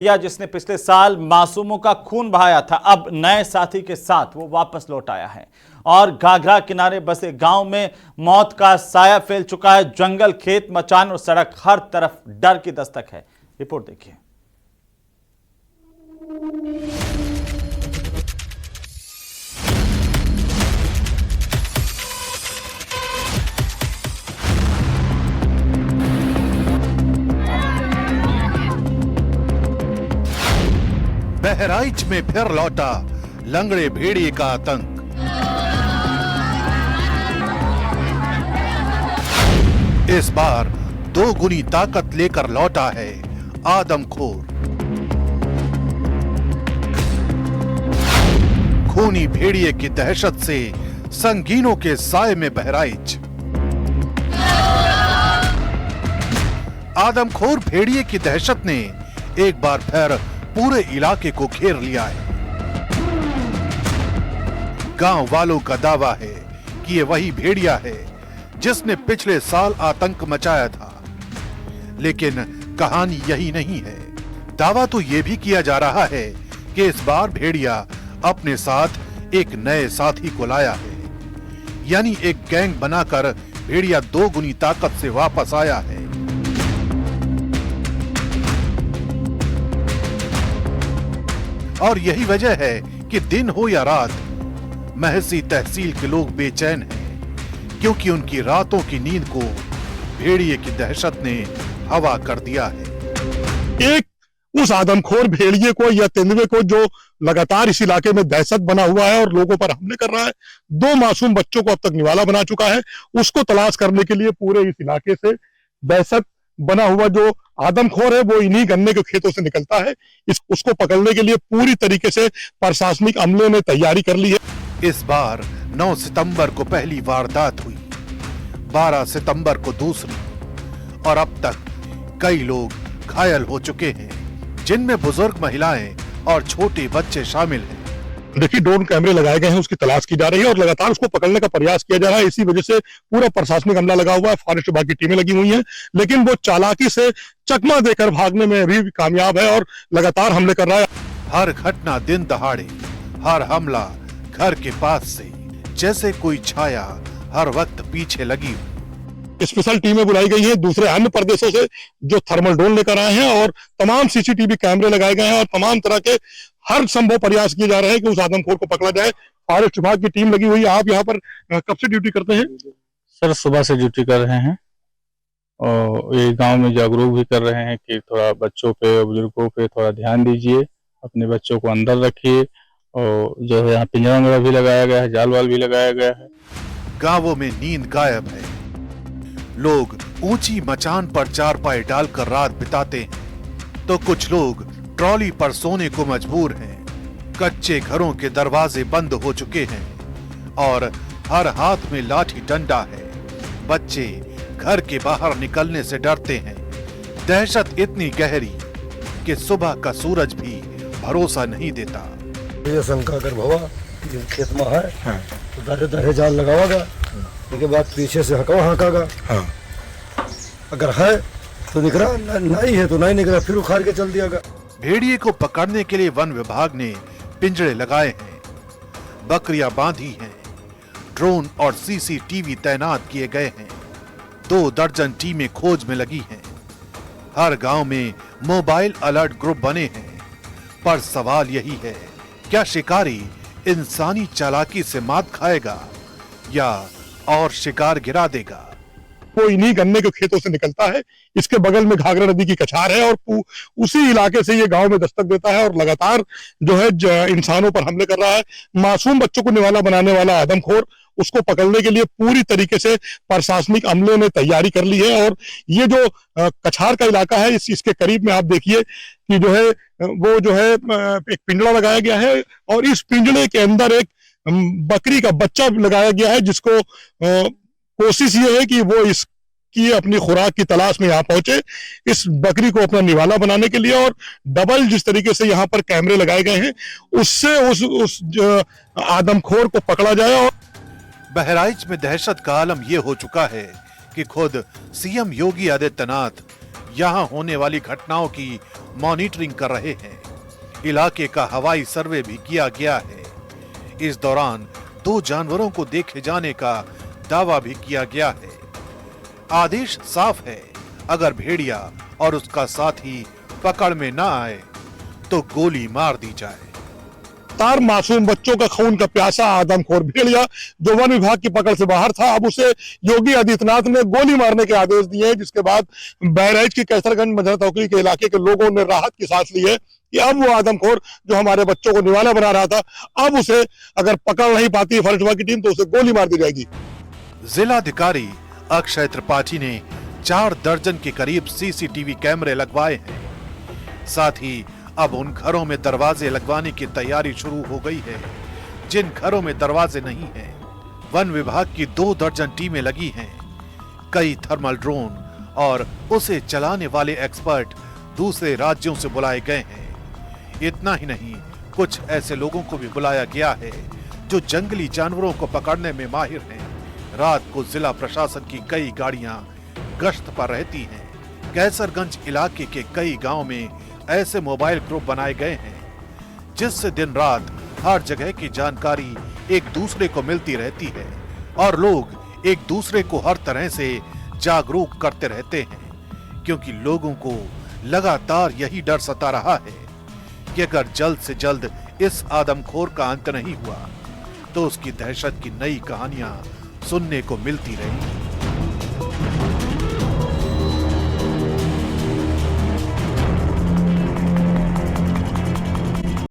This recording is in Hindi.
या जिसने पिछले साल मासूमों का खून बहाया था, अब नए साथी के साथ वो वापस लौट आया है और घाघरा किनारे बसे गांव में मौत का साया फैल चुका है। जंगल, खेत, मचान और सड़क, हर तरफ डर की दस्तक है। रिपोर्ट देखिए। बहराइच में फिर लौटा लंगड़े भेड़िए का आतंक। इस बार 2 गुनी ताकत लेकर लौटा है आदमखोर। खूनी भेड़िए की दहशत से संगीनों के साए में बहराइच। आदमखोर भेड़िए की दहशत ने एक बार फिर पूरे इलाके को घेर लिया है। गांव वालों का दावा है कि ये वही भेड़िया है जिसने पिछले साल आतंक मचाया था, लेकिन कहानी यही नहीं है। दावा तो ये भी किया जा रहा है कि इस बार भेड़िया अपने साथ एक नए साथी को लाया है, यानी एक गैंग बनाकर भेड़िया 2 गुनी ताकत से वापस आया है। और यही वजह है कि दिन हो या रात महसी तहसील के लोग बेचैन हैं, क्योंकि उनकी रातों की नींद को भेड़िए की दहशत ने हवा कर दिया है। एक उस आदमखोर भेड़िए को या तेंदुए को जो लगातार इस इलाके में दहशत बना हुआ है और लोगों पर हमले कर रहा है, 2 मासूम बच्चों को अब तक निवाला बना चुका है, उसको तलाश करने के लिए पूरे इस इलाके से दहशत बना हुआ जो आदमखोर है वो इन्हीं गन्ने के खेतों से निकलता है। उसको पकड़ने के लिए पूरी तरीके से प्रशासनिक अमले ने तैयारी कर ली है। इस बार 9 सितंबर को पहली वारदात हुई, 12 सितंबर को दूसरी, और अब तक कई लोग घायल हो चुके हैं, जिनमें बुजुर्ग महिलाएं और छोटे बच्चे शामिल हैं। देखिए, ड्रोन कैमरे लगाए गए हैं, उसकी तलाश की जा रही है और लगातार उसको पकड़ने का प्रयास किया जा रहा है। इसी वजह से पूरा प्रशासनिक अमला लगा हुआ है, फॉरेस्ट विभाग की टीमें लगी हुई हैं, लेकिन वो चालाकी से चकमा देकर भागने में अभी भी कामयाब है और लगातार हमले कर रहा है। हर घटना दिन दहाड़े, हर हमला घर के पास से, जैसे कोई छाया हर वक्त पीछे लगी। स्पेशल टीमें बुलाई गई हैं दूसरे अन्य प्रदेशों से जो थर्मल ड्रोन लेकर आए हैं और तमाम सीसीटीवी कैमरे लगाए गए हैं और तमाम तरह के हर संभव प्रयास किए जा रहे हैं कि उस आदमखोर को पकड़ा जाए। फॉरेस्ट विभाग की टीम लगी हुई है। आप यहाँ पर कब से ड्यूटी करते हैं? सर, सुबह से ड्यूटी कर रहे हैं और ये गांव में जागरूक भी कर रहे हैं कि थोड़ा बच्चों पे और बुजुर्गों पे थोड़ा ध्यान दीजिए, अपने बच्चों को अंदर रखिए, और जो है यहाँ पिंजरा वगैरह भी लगाया गया है, जाल वाल भी लगाया गया है। गांवों में नींद गायब है। लोग ऊंची मचान पर चारपाई डालकर रात बिताते हैं, तो कुछ लोग ट्रॉली पर सोने को मजबूर हैं। कच्चे घरों के दरवाजे बंद हो चुके हैं और हर हाथ में लाठी डंडा है। बच्चे घर के बाहर निकलने से डरते हैं। दहशत इतनी गहरी कि सुबह का सूरज भी भरोसा नहीं देता। ये शंका कर भवा खेत में है तो दरे दरे जाल लगावागा, उसके बाद पीछे से हकागा। अगर है तो निकला, नहीं है तो नहीं निकला, फिर उखाड़ के चल दियागा। भेड़िए को पकड़ने के लिए वन विभाग ने पिंजरे लगाए हैं, बकरियां बांधी हैं, ड्रोन और सीसीटीवी तैनात किए गए हैं। 2 दर्जन टीमें खोज में लगी हैं। हर गांव में मोबाइल अलर्ट ग्रुप बने हैं। पर सवाल यही है, क्या शिकारी इंसानी चालाकी से मात खाएगा या और शिकार गिरा देगा? वो इन्हीं गन्ने के खेतों से निकलता है। इसके बगल में घाघरा नदी की कछार है और उसी इलाके से ये गांव में दस्तक देता है और लगातार जो है इंसानों पर हमले कर रहा है। मासूम बच्चों को निवाला बनाने वाला आदमखोर, उसको पकड़ने के लिए पूरी तरीके से प्रशासनिक अमले ने तैयारी कर ली है। और ये जो कछार का इलाका है, इसके करीब में आप देखिए कि जो है वो जो है एक पिंजड़ा लगाया गया है और इस पिंजड़े के अंदर एक बकरी का बच्चा लगाया गया है, जिसको कोशिश ये है कि वो इसकी अपनी खुराक की तलाश में यहाँ पहुंचे, इस बकरी को अपना निवाला बनाने के लिए। और डबल जिस तरीके से यहाँ पर कैमरे लगाए गए हैं, उससे उस आदमखोर को पकड़ा जाए। और बहराइच में दहशत का आलम यह हो चुका है कि खुद सीएम योगी आदित्यनाथ यहां होने वाली घटनाओं की मॉनिटरिंग कर रहे हैं। इलाके का हवाई सर्वे भी किया गया है। इस दौरान 2 जानवरों को देखे जाने का दावा भी किया गया है। आदेश साफ है, अगर भेड़िया और उसका साथी पकड़ में ना आए तो गोली मार दी जाए। तार मासूम बच्चों का खून का प्यासा आदमखोर भेड़िया जो वन विभाग की पकड़ से बाहर था, अब उसे योगी आदित्यनाथ ने गोली मारने के आदेश दिए हैं, जिसके बाद बहराइच की कैसरगंज मझर टोकरी के इलाके के लोगों ने राहत की सांस ली है कि अब वो आदमखोर जो हमारे बच्चों को निवाला बना रहा था, अब उसे अगर पकड़ नहीं पाती है फॉरेस्ट विभाग की टीम तो उसे गोली मार दी जाएगी। जिलाधिकारी अक्षय त्रिपाठी ने 4 दर्जन के करीब सीसीटीवी कैमरे लगवाए हैं। साथ ही अब उन घरों में दरवाजे लगवाने की तैयारी शुरू हो गई है जिन घरों में दरवाजे नहीं हैं। वन विभाग की 2 दर्जन टीमें लगी हैं। कई थर्मल ड्रोन और उसे चलाने वाले एक्सपर्ट दूसरे राज्यों से बुलाए गए हैं। इतना ही नहीं, कुछ ऐसे लोगों को भी बुलाया गया है जो जंगली जानवरों को पकड़ने में माहिर हैं। रात को जिला प्रशासन की कई गाड़ियां गश्त पर रहती हैं। कैसरगंज इलाके के कई गांव में ऐसे मोबाइल ग्रुप बनाए गए हैं जिससे दिन रात हर जगह की जानकारी एक दूसरे को मिलती रहती है और लोग एक दूसरे को हर तरह से जागरूक करते रहते हैं, क्योंकि लोगों को लगातार यही डर सता रहा है कि अगर जल्द से जल्द इस आदमखोर का अंत नहीं हुआ तो उसकी दहशत की नई कहानियां सुनने को मिलती रहेंगी।